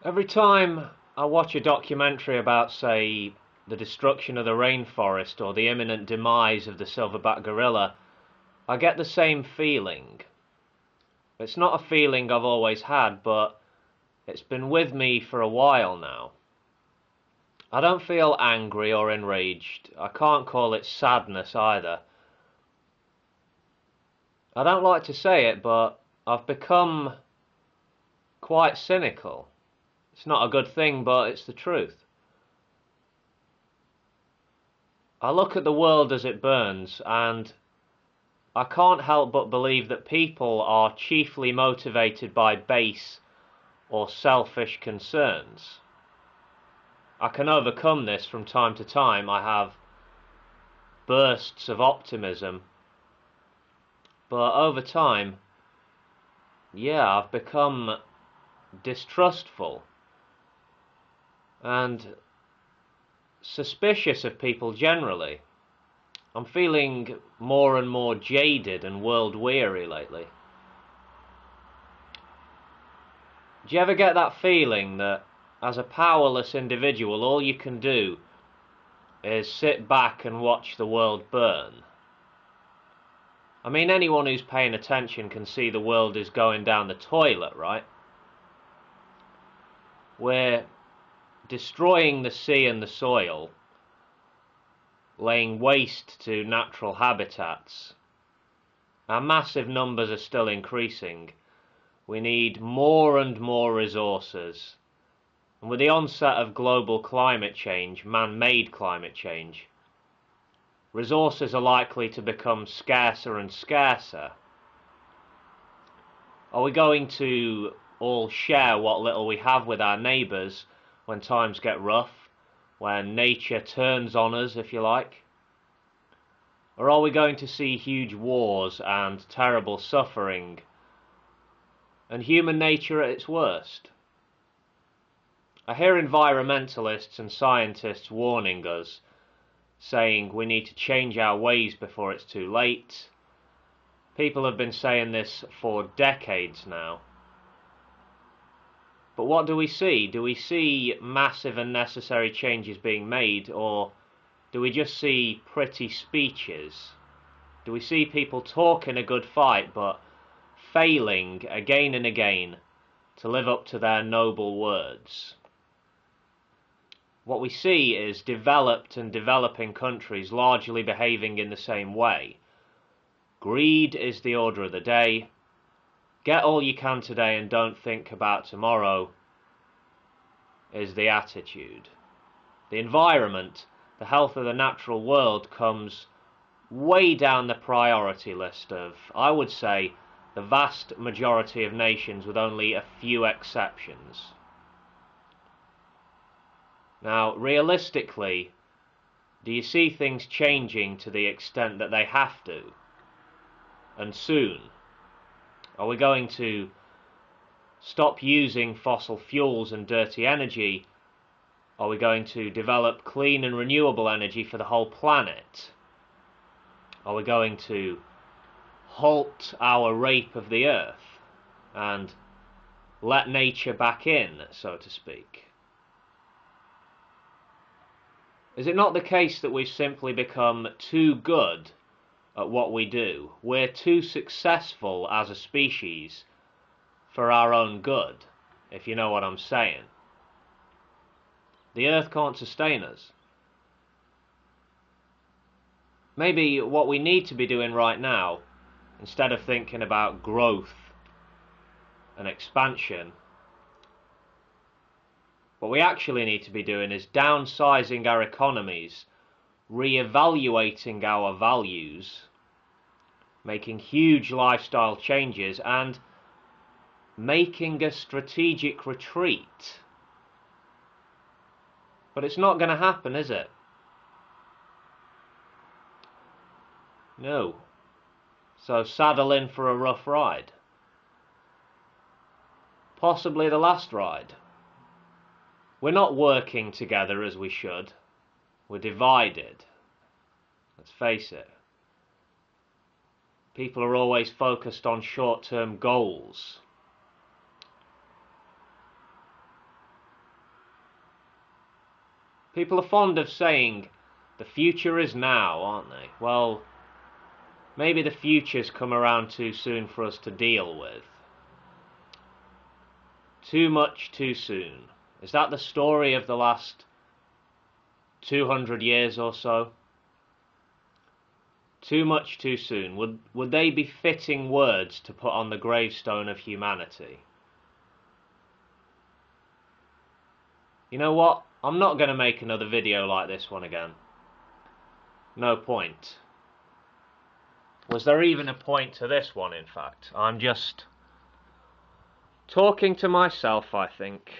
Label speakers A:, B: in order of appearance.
A: Every time I watch a documentary about, say, the destruction of the rainforest or the imminent demise of the silverback gorilla, I get the same feeling. It's not a feeling I've always had, but it's been with me for a while now. I don't feel angry or enraged. I can't call it sadness either. I don't like to say it, but I've become quite cynical. It's not a good thing, but it's the truth. I look at the world as it burns, and I can't help but believe that people are chiefly motivated by base or selfish concerns. I can overcome this from time to time. I have bursts of optimism, but over time, I've become distrustful and suspicious of people generally. I'm feeling more and more jaded and world-weary lately. Do you ever get that feeling that as a powerless individual, all you can do is sit back and watch the world burn? I mean, anyone who's paying attention can see the world is going down the toilet, right? We're destroying the sea and the soil, laying waste to natural habitats. Our massive numbers are still increasing. We need more and more resources. And with the onset of global climate change, man-made climate change, resources are likely to become scarcer and scarcer. Are we going to all share what little we have with our neighbours when times get rough, when nature turns on us, if you like? Or are we going to see huge wars and terrible suffering and human nature at its worst? I hear environmentalists and scientists warning us, saying we need to change our ways before it's too late. People have been saying this for decades now. But what do we see? Do we see massive and necessary changes being made, or do we just see pretty speeches? Do we see people talking a good fight, but failing again and again to live up to their noble words? What we see is developed and developing countries largely behaving in the same way. Greed is the order of the day. Get all you can today and don't think about tomorrow is the attitude. The environment, the health of the natural world, comes way down the priority list of, I would say, the vast majority of nations, with only a few exceptions. Now, realistically, do you see things changing to the extent that they have to? And soon? Are we going to stop using fossil fuels and dirty energy? Are we going to develop clean and renewable energy for the whole planet? Are we going to halt our rape of the earth and let nature back in, so to speak? Is it not the case that we've simply become too good at what we do? We're too successful as a species for our own good, if you know what I'm saying. The earth can't sustain us. Maybe what we need to be doing right now, instead of thinking about growth and expansion, what we actually need to be doing is downsizing our economies, re-evaluating our values, making huge lifestyle changes, and making a strategic retreat. But it's not going to happen, is it? No. So saddle in for a rough ride. Possibly the last ride. We're not working together as we should. We're divided. Let's face it. People are always focused on short-term goals. People are fond of saying, the future is now, aren't they? Well, maybe the future's come around too soon for us to deal with. Too much too soon. Is that the story of the last 200 years or so? Too much too soon. Would they be fitting words to put on the gravestone of humanity? You know what? I'm not going to make another video like this one again. No point. Was there even a point to this one, in fact? I'm just talking to myself, I think.